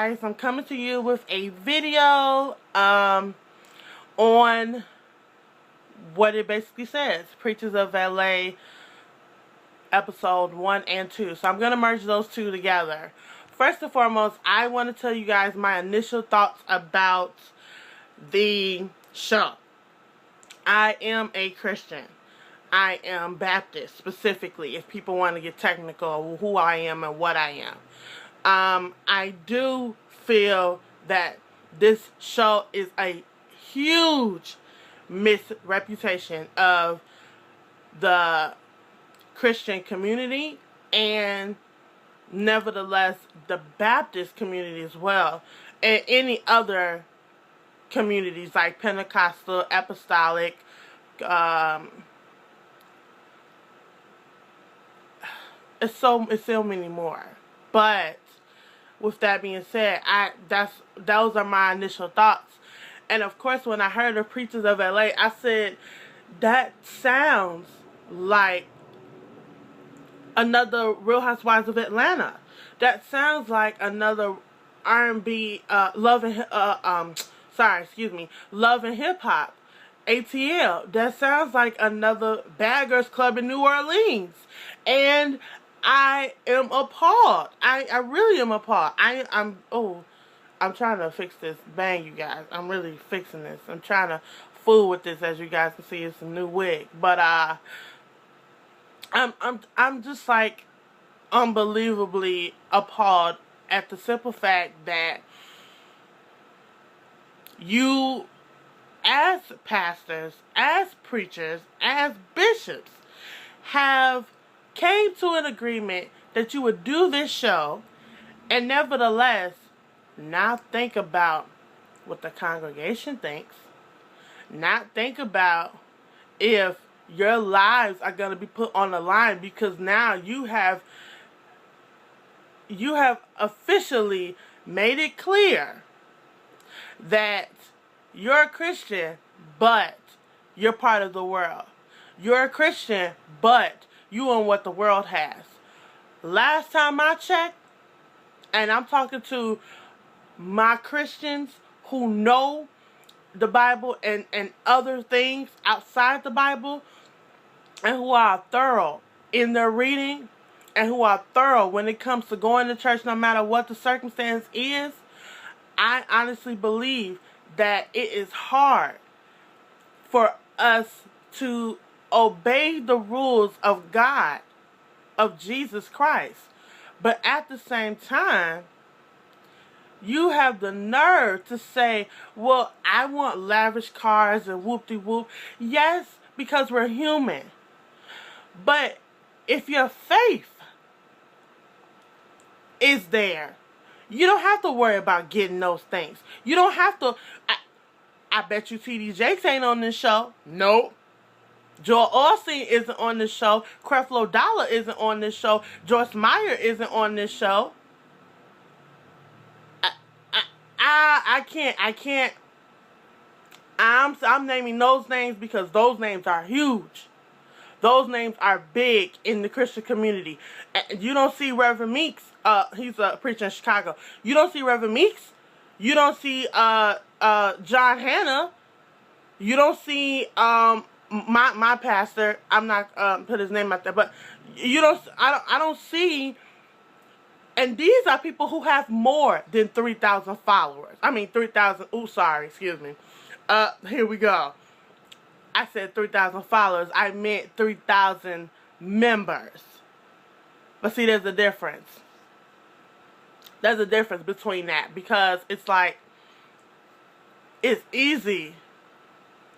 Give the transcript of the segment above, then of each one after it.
guys, I'm coming to you with a video on what it basically says. Preachers of LA episode 1 and 2. So I'm going to merge those two together. First and foremost, I want to tell you guys my initial thoughts about the show. I am a Christian. I am Baptist, specifically, if people want to get technical, who I am and what I am. I do feel that this show is a huge misreputation of the Christian community and nevertheless the Baptist community as well, and any other communities like Pentecostal, Apostolic, it's so many more. But with that being said, those are my initial thoughts. And of course, when I heard the Preachers of LA, I said that sounds like another Real Housewives of Atlanta. That sounds like another R&B, Love and Hip Hop, ATL. That sounds like another Bad Girls Club in New Orleans. And I am appalled. I really am appalled. I'm trying to fix this bang, you guys. I'm really fixing this. I'm trying to fool with this, as you guys can see. It's a new wig, but I'm just like unbelievably appalled at the simple fact that you, as pastors, as preachers, as bishops, have came to an agreement that you would do this show and nevertheless not think about what the congregation thinks, not think about if your lives are going to be put on the line, because now you have officially made it clear that you're a Christian, but you're part of the world. You're a Christian, but you own what the world has. Last time I checked, and I'm talking to my Christians who know the Bible and other things outside the Bible, and who are thorough in their reading, and who are thorough when it comes to going to church no matter what the circumstance is, I honestly believe that it is hard for us to obey the rules of God, of Jesus Christ. But at the same time, you have the nerve to say, well, I want lavish cars and whoop-de-whoop. Yes, because we're human. But if your faith is there, you don't have to worry about getting those things. You don't have to. I bet you T.D. Jakes ain't on this show. Nope. Joel Osteen isn't on this show. Creflo Dollar isn't on this show. Joyce Meyer isn't on this show. I can't. I'm naming those names because those names are huge. Those names are big in the Christian community. You don't see Reverend Meeks. He's a preacher in Chicago. You don't see Reverend Meeks. You don't see John Hanna. You don't see my pastor. I'm not put his name out there, but you don't. I don't see. And these are people who have more than 3,000 followers. I mean 3,000. Oh, sorry. Excuse me. Here we go. I said 3,000 followers. I meant 3,000 members. But see, there's a difference. There's a difference between that, because it's like, it's easy.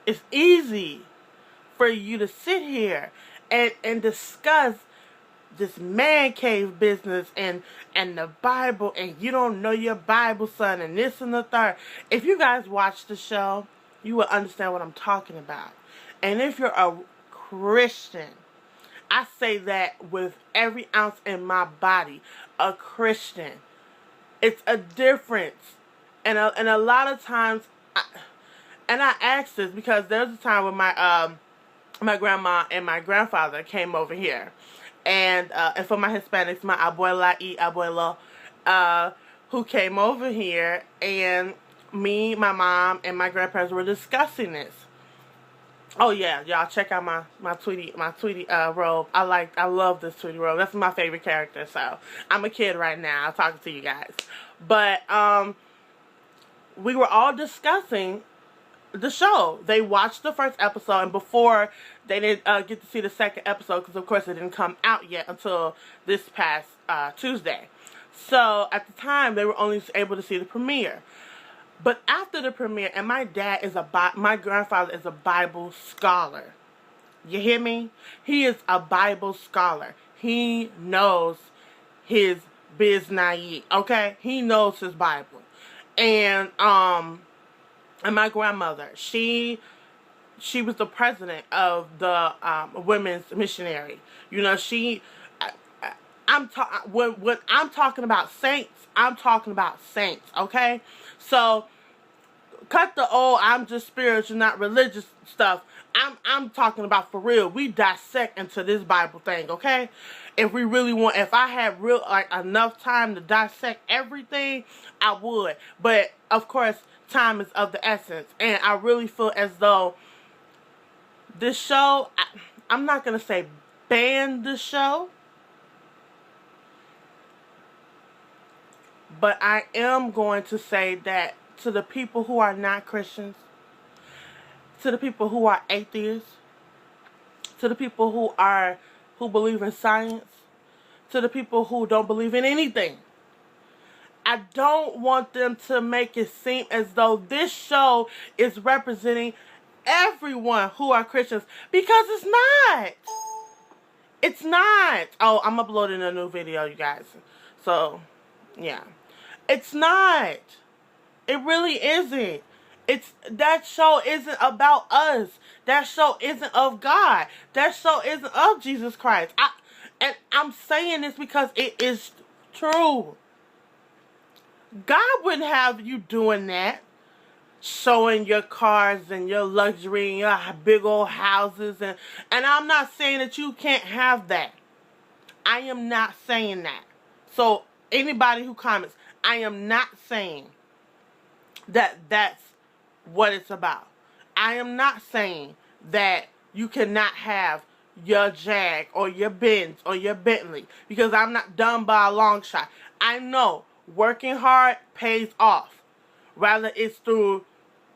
It's easy for you to sit here and discuss this man cave business and the Bible, and you don't know your Bible, son, and this and the third. If you guys watch the show, you will understand what I'm talking about. And if you're a Christian, I say that with every ounce in my body, a Christian. It's a difference. And a lot of times, I ask this because there's a time when my grandma and my grandfather came over here. And for my Hispanics, my abuela y abuelo, who came over here, and me, my mom, and my grandparents were discussing this. Oh yeah, y'all check out my Tweety robe. I love this Tweety robe. That's my favorite character. So I'm a kid right now talking to you guys, but we were all discussing the show. They watched the first episode, and before they didn't get to see the second episode, because of course it didn't come out yet until this past Tuesday. So at the time, they were only able to see the premiere. But after the premiere, and my grandfather is a Bible scholar. You hear me? He is a Bible scholar. He knows his biznayi, okay? He knows his Bible. And my grandmother, she was the president of the women's missionary. You know, when I'm talking about saints, I'm talking about saints, okay? So cut the I'm just spiritual, not religious stuff. I'm talking about for real. We dissect into this Bible thing, okay? If I had enough time to dissect everything, I would. But of course, time is of the essence, and I really feel as though this show, I'm not gonna say ban the show, but I am going to say that to the people who are not Christians, to the people who are atheists, to the people who believe in science, to the people who don't believe in anything, I don't want them to make it seem as though this show is representing everyone who are Christians, because it's not. It's not. Oh, I'm uploading a new video, you guys. So, yeah. It's not. It really isn't. That show isn't about us. That show isn't of God. That show isn't of Jesus Christ. And I'm saying this because it is true. God wouldn't have you doing that, showing your cars and your luxury and your big old houses, and I'm not saying that you can't have that. I am not saying that. So anybody who comments, I am not saying that that's what it's about. I am not saying that you cannot have your Jag or your Benz or your Bentley, because I'm not done by a long shot. I know working hard pays off, whether it's through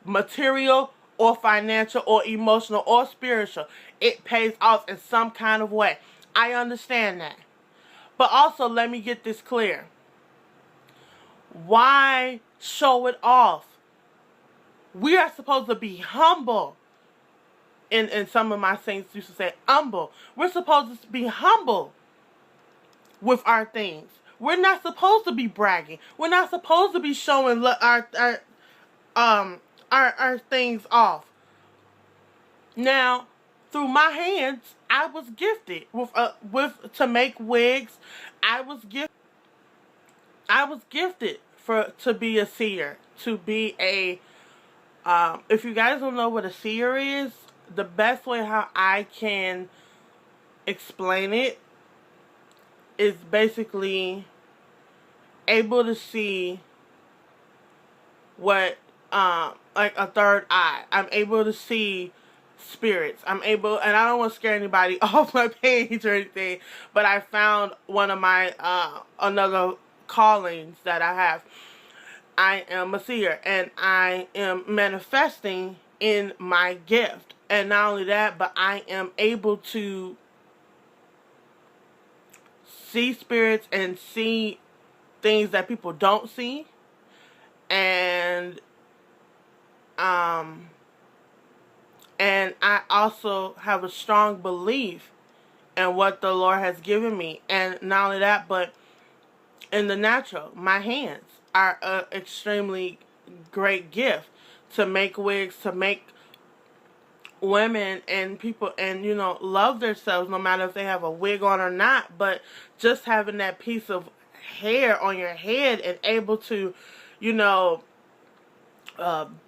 material or financial or emotional or spiritual. It pays off in some kind of way. I understand that. But also, let me get this clear. Why show it off? We are supposed to be humble. And some of my saints used to say humble. We're supposed to be humble with our things. We're not supposed to be bragging. We're not supposed to be showing our things off. Now, through my hands, I was gifted to make wigs. I was gifted to be a seer, to be a if you guys don't know what a seer is, the best way how I can explain it is basically able to see what like a third eye. I'm able to see spirits. And I don't want to scare anybody off my page or anything, but I found one of my another callings that I have. I am a seer, and I am manifesting in my gift. And not only that, but I am able to see spirits and see things that people don't see. And I also have a strong belief in what the Lord has given me. And not only that, but in the natural, my hands are an extremely great gift to make wigs, to make women and people, and love themselves no matter if they have a wig on or not. But just having that piece of hair on your head and able to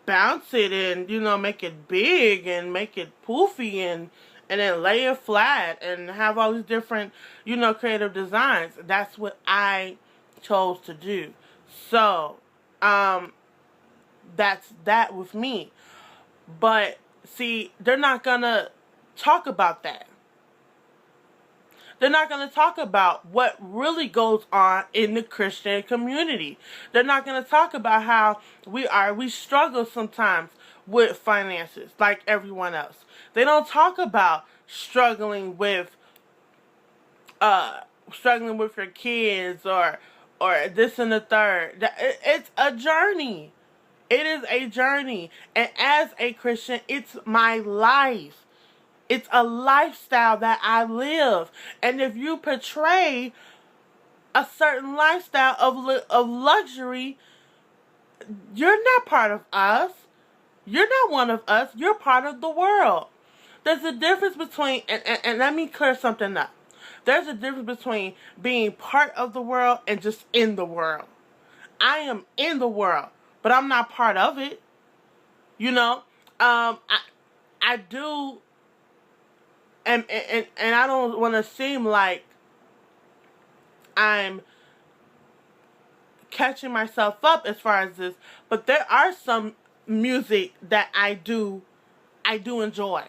bounce it and make it big and make it poofy and then lay it flat and have all these different creative designs. That's what I chose to do. So, that's that with me. But see, they're not gonna talk about that. They're not going to talk about what really goes on in the Christian community. They're not going to talk about how we struggle sometimes with finances like everyone else. They don't talk about struggling with your kids or this and the third. It's a journey. It is a journey. And as a Christian, it's my life. It's a lifestyle that I live. And if you portray a certain lifestyle of luxury, you're not part of us. You're not one of us. You're part of the world. There's a difference between, and let me clear something up. There's a difference between being part of the world and just in the world. I am in the world, but I'm not part of it. You know, I do. And I don't want to seem like I'm catching myself up as far as this, but there are some music that I do enjoy.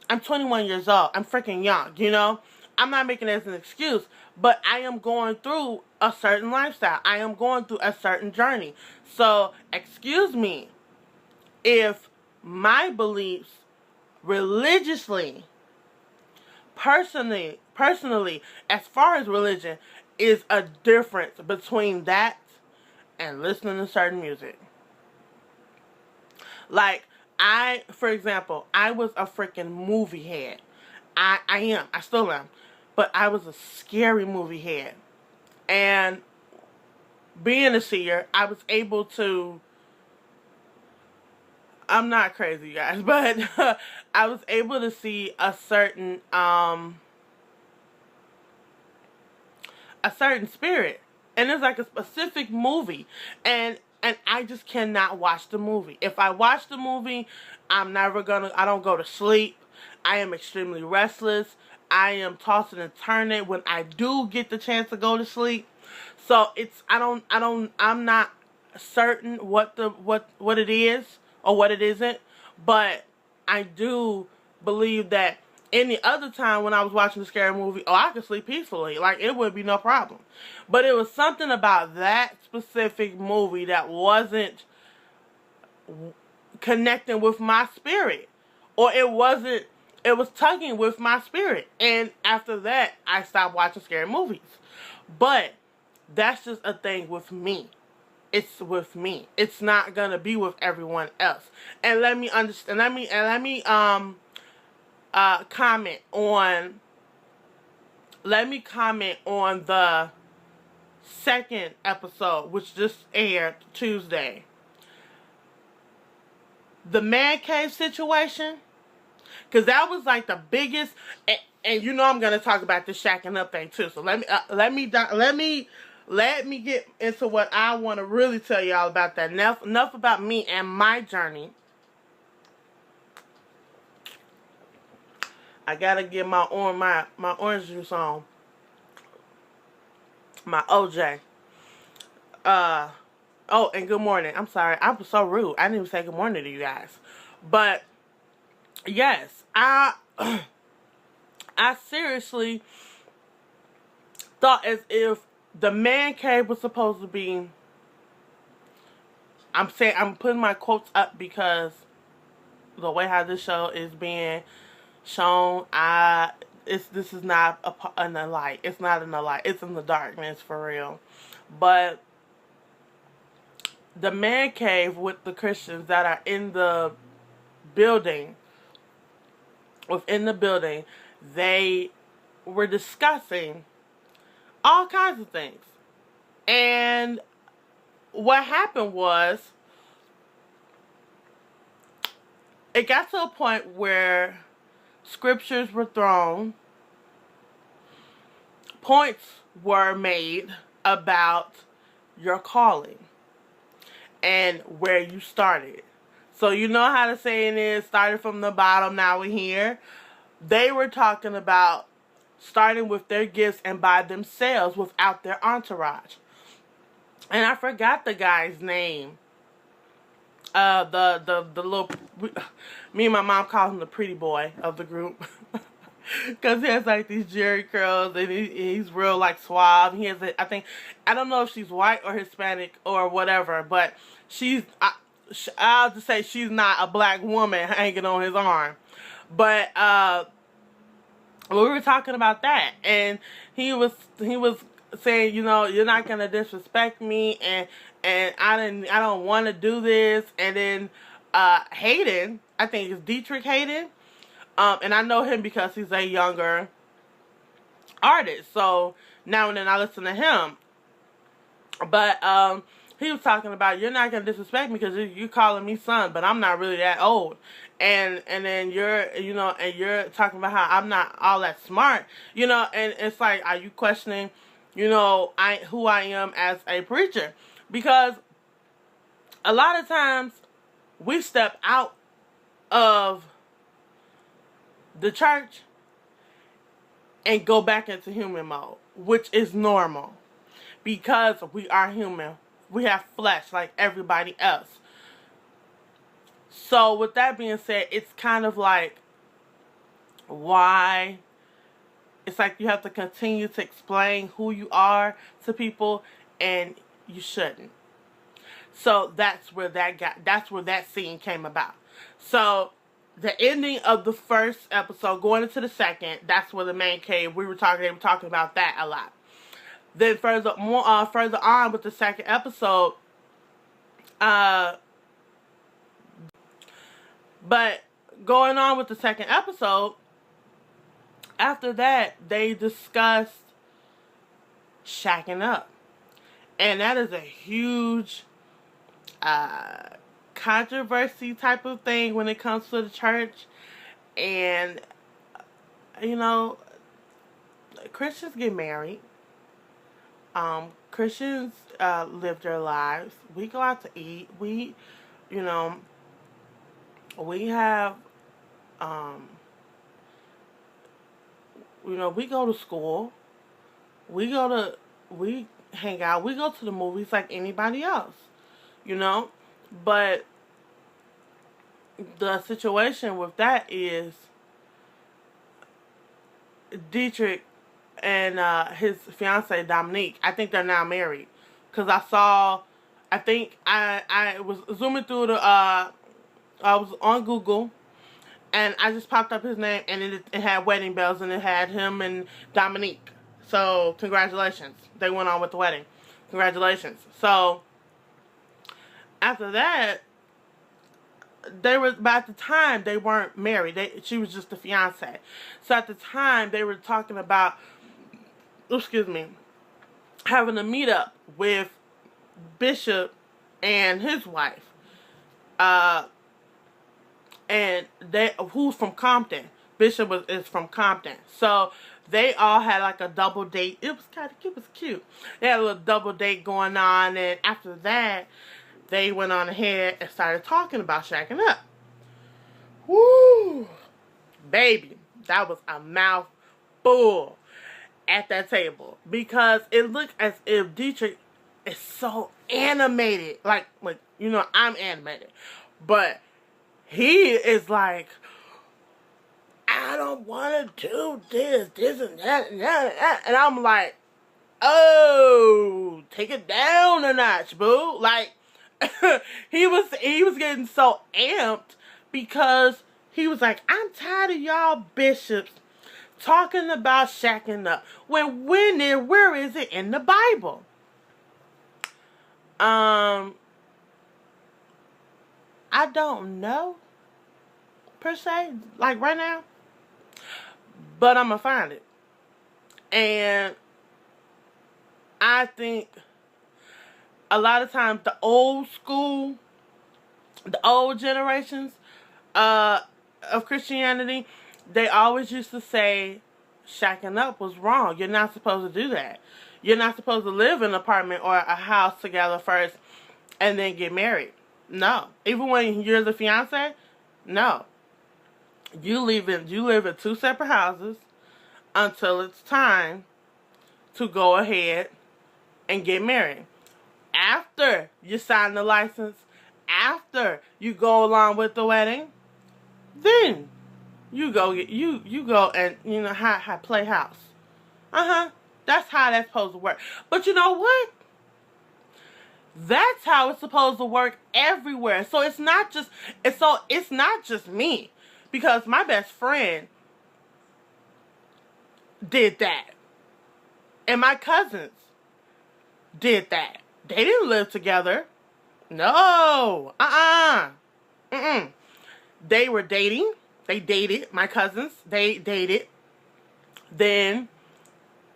I'm 21 years old. I'm freaking young, you know? I'm not making it as an excuse, but I am going through a certain lifestyle. I am going through a certain journey. So, excuse me if my beliefs religiously, personally, as far as religion, is a difference between that and listening to certain music. Like, for example, I was a freaking movie head. I am. I still am. But I was a scary movie head. And being a seer, I was able to, I'm not crazy, you guys, but I was able to see a certain spirit. And it's like a specific movie. And I just cannot watch the movie. If I watch the movie, I don't go to sleep. I am extremely restless. I am tossing and turning when I do get the chance to go to sleep. So I'm not certain what it is or what it isn't, but I do believe that any other time when I was watching a scary movie, I could sleep peacefully. Like, it would be no problem. But it was something about that specific movie that wasn't connecting with my spirit. Or it was tugging with my spirit. And after that, I stopped watching scary movies. But that's just a thing with me. It's with me. It's not gonna be with everyone else. And let me understand. Let me comment on the second episode, which just aired Tuesday. The man cave situation, because that was like the biggest, and you know I'm gonna talk about the shacking up thing too. So let me get into what I want to really tell y'all about that. Enough about me and my journey. I gotta get my orange juice on. My OJ. Oh, and good morning. I'm sorry. I was so rude. I didn't even say good morning to you guys. But yes, I seriously thought as if the man cave was supposed to be, I'm putting my quotes up because the way how this show is being shown, this is not in the light. It's not in the light. It's in the darkness for real. But the man cave with the Christians that are in the building, within the building, they were discussing all kinds of things. And what happened was, it got to a point where scriptures were thrown, points were made about your calling and where you started. So you know how the saying is, started from the bottom, now we're here. They were talking about starting with their gifts and by themselves without their entourage. and I forgot the guy's name. The little, me and my mom call him the pretty boy of the group. Because he has like these jerry curls and he's real like suave. He has I think, I don't know if she's white or Hispanic or whatever, but I'll just say she's not a black woman hanging on his arm. But we were talking about that, and he was saying, you know, you're not gonna disrespect me, and I don't want to do this. And then Hayden, I think it's Dietrich Hayden, and I know him because he's a younger artist, so now and then I listen to him. But he was talking about, you're not gonna disrespect me because you're calling me son, but I'm not really that old. And then you're, you know, and you're talking about how I'm not all that smart, you know, and it's like, are you questioning, you know, who I am as a preacher? Because a lot of times we step out of the church and go back into human mode, which is normal because we are human. We have flesh like everybody else. So with that being said, it's kind of like, why? It's like you have to continue to explain who you are to people, and you shouldn't. So that's where that scene came about. So the ending of the first episode, going into the second, that's where the man came. They were talking about that a lot. Then further on with the second episode, but going on with the second episode, after that, they discussed shacking up. And that is a huge controversy type of thing when it comes to the church. And, you know, Christians get married. Christians live their lives. We go out to eat. We, you know, we have, you know, we go to school. We hang out. We go to the movies like anybody else, you know. But the situation with that is Dietrich and his fiancée Dominique, I think they're now married. Because I think I was zooming through I was on Google, and I just popped up his name, and it had wedding bells, and it had him and Dominique. So, congratulations. They went on with the wedding. Congratulations. So, after that, but at the time, they weren't married. She was just a fiancé. So, at the time, they were talking about, having a meetup with Bishop and his wife. And who's from Compton. Bishop is from Compton. So they all had like a double date. It was cute. They had a little double date going on, and after that, they went on ahead and started talking about shacking up. Woo! Baby, that was a mouthful at that table. Because it looked as if Dietrich is so animated. Like, you know, I'm animated. But he is like, I don't want to do this and that, and that. And I'm like, oh, take it down a notch, boo. Like, he was getting so amped because he was like, I'm tired of y'all bishops talking about shacking up. Where is it in the Bible? I don't know, per se, like right now. But I'm going to find it. And I think a lot of times the old school, the old generations of Christianity, they always used to say shacking up was wrong. You're not supposed to do that. You're not supposed to live in an apartment or a house together first and then get married. No. Even when you're the fiancé, no. You live in two separate houses until it's time to go ahead and get married. After you sign the license, after you go along with the wedding, then you go and play house. That's how that's supposed to work. But you know what? That's how it's supposed to work everywhere. So it's not just me, because my best friend did that, and my cousins did that. They didn't live together. No. They were dating. They dated. My cousins, they dated. Then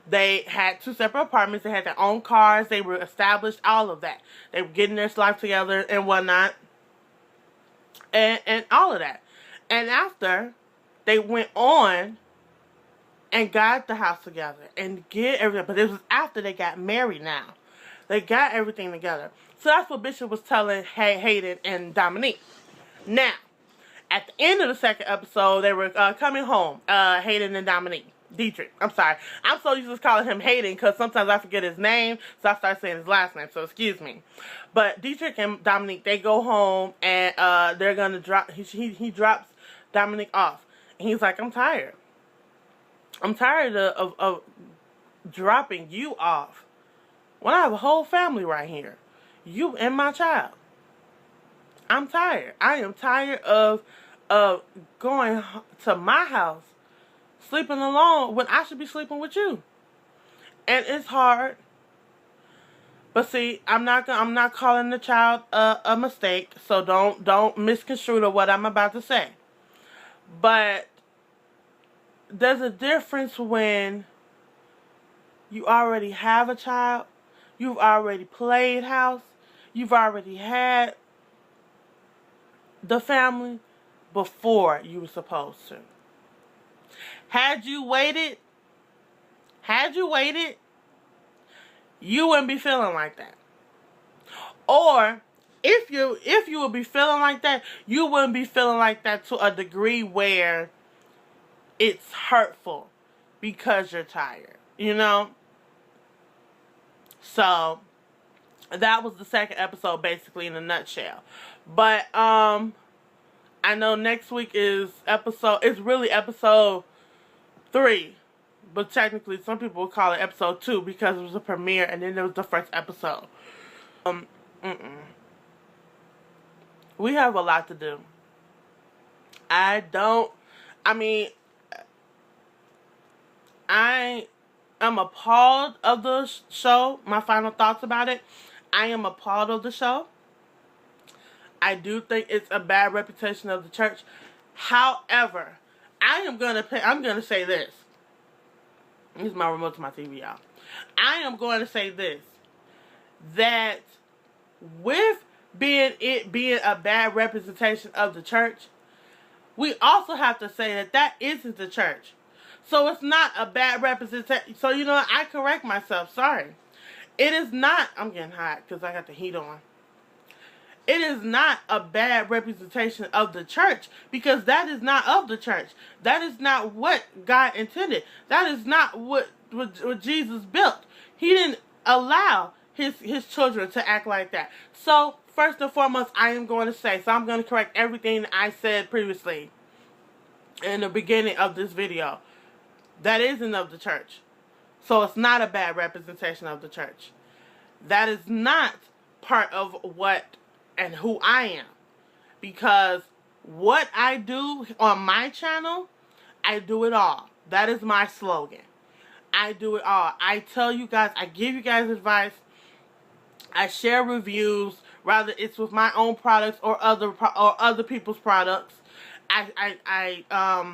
they had 2 separate apartments. They had their own cars. They were established. All of that. They were getting their life together and whatnot. And all of that. And after, they went on and got the house together and get everything. But it was after they got married now. They got everything together. So that's what Bishop was telling Hayden and Dominique. Now, at the end of the second episode, they were coming home. Hayden and Dominique. Dietrich. I'm sorry. I'm so used to calling him Hayden because sometimes I forget his name, so I start saying his last name, so excuse me. But Dietrich and Dominique, they go home and they're going to drop, he drops Dominique off. And he's like, I'm tired. I'm tired of dropping you off when I have a whole family right here. You and my child. I'm tired. I am tired of going to my house, sleeping alone when I should be sleeping with you. And it's hard. But see, I'm not calling the child a mistake, so don't misconstrue to what I'm about to say. But there's a difference when you already have a child, you've already played house, you've already had the family before you were supposed to. Had you waited, you wouldn't be feeling like that. Or if you would be feeling like that, you wouldn't be feeling like that to a degree where it's hurtful because you're tired, you know? So that was the second episode basically in a nutshell. But I know next week is really episode 3. But technically some people will call it episode 2 because it was a premiere and then there was the first episode. We have a lot to do. I am appalled of the show. My final thoughts about it. I am appalled of the show. I do think it's a bad reputation of the church. However, I'm gonna say this. This is my remote to my TV, y'all. I am going to say this. That with being a bad representation of the church, we also have to say that isn't the church. So it's not a bad representation. So, you know, I correct myself. Sorry. It is not. I'm getting hot because I got the heat on. It is not a bad representation of the church because that is not of the church. That is not what God intended. That is not what Jesus built. He didn't allow his children to act like that. So, first and foremost, I am going to say, so I'm going to correct everything I said previously in the beginning of this video. That isn't of the church. So, it's not a bad representation of the church. That is not part of what and who I am. Because what I do on my channel, I do it all. That is my slogan. I do it all. I tell you guys, I give you guys advice. I share reviews, whether it's with my own products or other people's products. I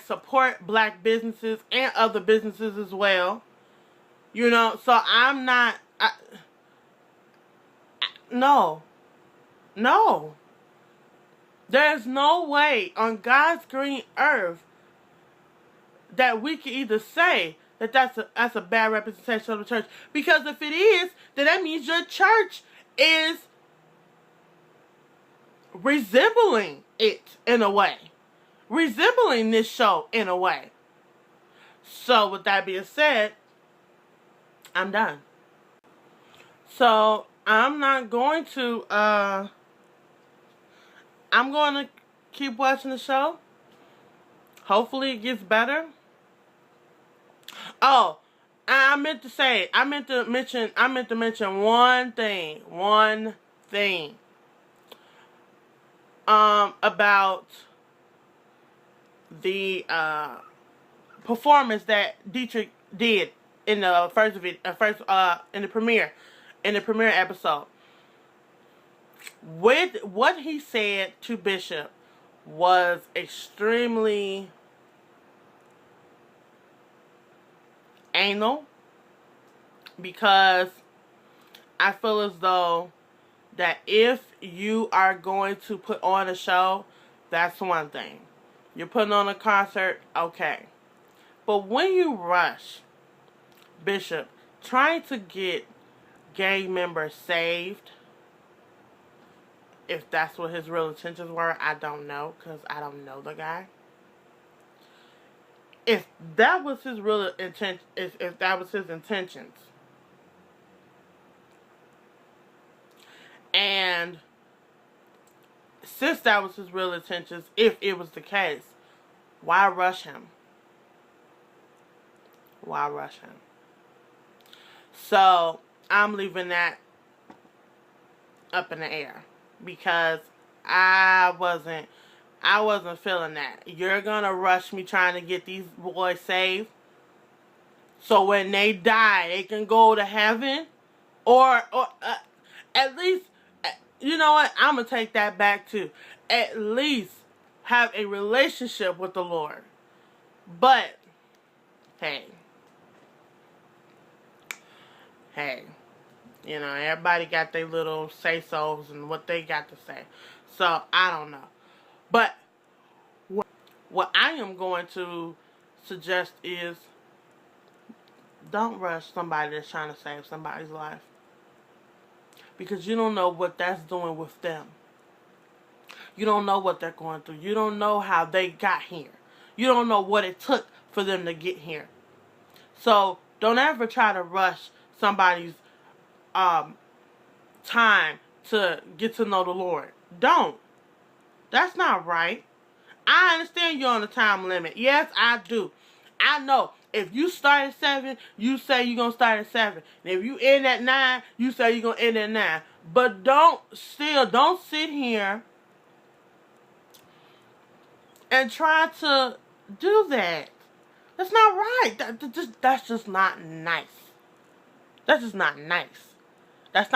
support black businesses and other businesses as well. You know, so I'm not... No. There's no way on God's green earth that we can either say that that's a bad representation of the church. Because if it is, then that means your church is resembling it in a way. Resembling this show in a way. So with that being said, I'm done. So I'm not going to I'm going to keep watching the show. Hopefully it gets better. Oh, I meant to mention one thing about the performance that Dietrich did in the in the premiere episode. With what he said to Bishop was extremely anal, because I feel as though that if you are going to put on a show, that's one thing. You're putting on a concert, okay. But when you rush Bishop trying to get gang members saved, if that's what his real intentions were, I don't know, because I don't know the guy. If that was his real intent, if that was his intentions, and since that was his real intentions, if it was the case, why rush him? Why rush him? So I'm leaving that up in the air, because I wasn't feeling that. You're gonna rush me trying to get these boys saved, so when they die, they can go to heaven, or at least, you know what? I'm gonna take that back too. At least have a relationship with the Lord. But hey, you know, everybody got their little say-sos and what they got to say. So I don't know. But what I am going to suggest is, don't rush somebody that's trying to save somebody's life, because you don't know what that's doing with them. You don't know what they're going through. You don't know how they got here. You don't know what it took for them to get here. So don't ever try to rush somebody's time to get to know the Lord. Don't. That's not right. I understand you're on a time limit. Yes, I do. I know. If you start at 7, you say you're going to start at 7. And if you end at 9, you say you're going to end at 9. But don't sit here and try to do that. That's not right. That's just not nice. That's just not nice. That's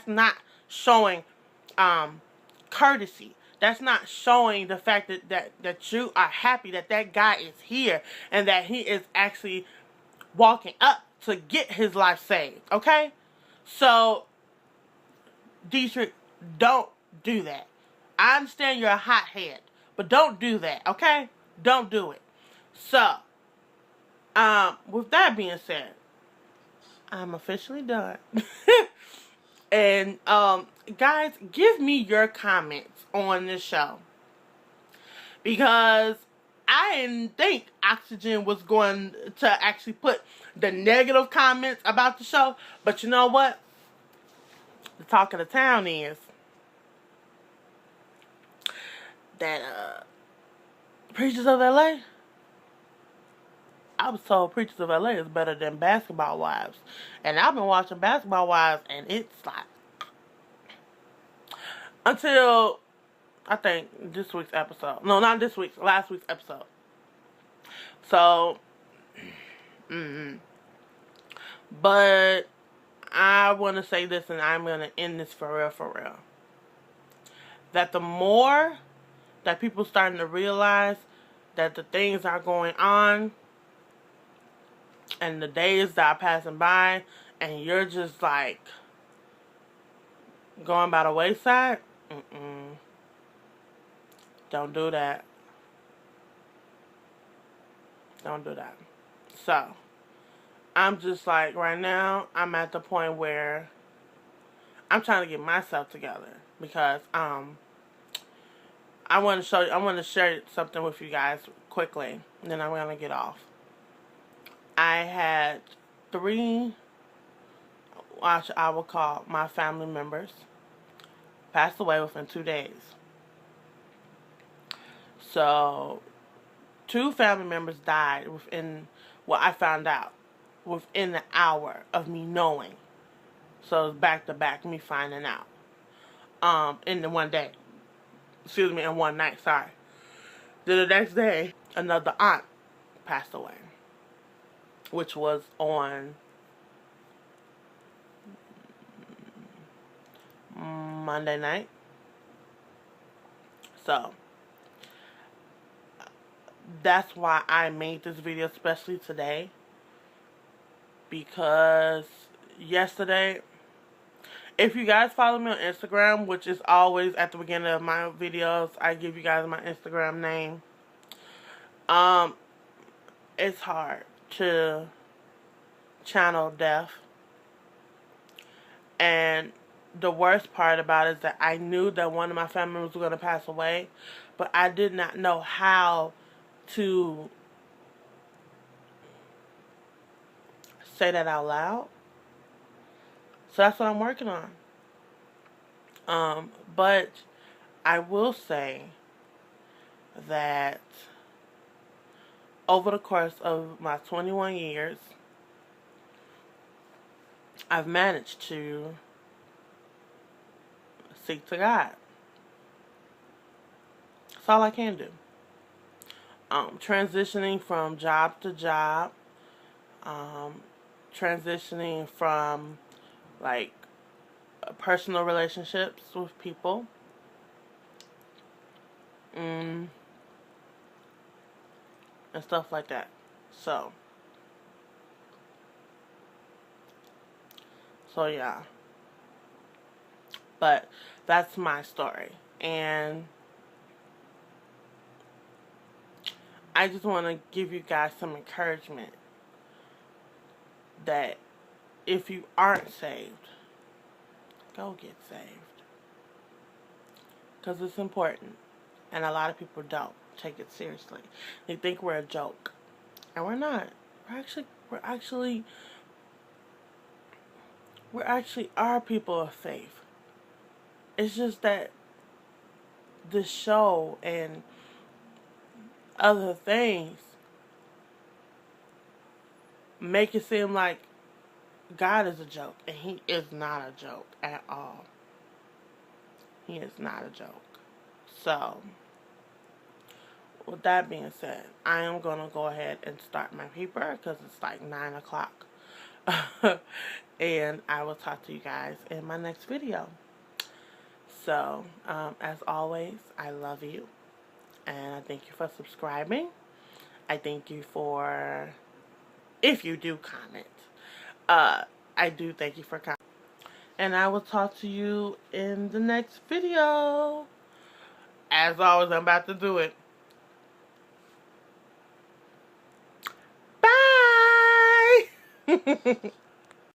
not showing courtesy. That's not showing the fact that you are happy that guy is here and that he is actually walking up to get his life saved. Okay? So, Dietrich, don't do that. I understand you're a hothead, but don't do that. Okay? Don't do it. So, with that being said, I'm officially done. And, guys, give me your comments on this show, because I didn't think Oxygen was going to actually put the negative comments about the show, but you know what? The talk of the town is that, Preachers of LA, I was told Preachers of LA is better than Basketball Wives. And I've been watching Basketball Wives, and it's like, until, I think, this week's episode. No, not this week's, last week's episode. So, but I want to say this, and I'm going to end this for real. That the more that people starting to realize that the things are going on, and the days that are passing by, and you're just like going by the wayside, don't do that. Don't do that. So, I'm just like, right now, I'm at the point where I'm trying to get myself together, because I want to share something with you guys quickly, and then I'm going to get off. I had I will call my family members, passed away within 2 days. So, 2 family members died within, well, I found out within an hour of me knowing. So it's back to back, me finding out. In the one day. Excuse me, in one night, sorry. Then the next day, another aunt passed away. Which was on Monday night. So, that's why I made this video, especially today. Because yesterday, if you guys follow me on Instagram, which is always at the beginning of my videos, I give you guys my Instagram name. It's hard to channel death. And the worst part about it is that I knew that one of my family members was going to pass away, but I did not know how to say that out loud. So that's what I'm working on. But I will say that over the course of my 21 years, I've managed to seek to God. That's all I can do. Transitioning from job to job, transitioning from like personal relationships with people, and stuff like that. So yeah. But that's my story, and I just want to give you guys some encouragement that if you aren't saved, go get saved. Because it's important. And a lot of people don't take it seriously. They think we're a joke. And we're not. We're actually are people of faith. It's just that the show and other things make it seem like God is a joke, and He is not a joke at all. He is not a joke. So, with that being said, I am going to go ahead and start my paper because it's like 9 o'clock. And I will talk to you guys in my next video. So, as always, I love you. And I thank you for subscribing. I thank you for, if you do comment, I do thank you for commenting. And I will talk to you in the next video. As always, I'm about to do it. Bye!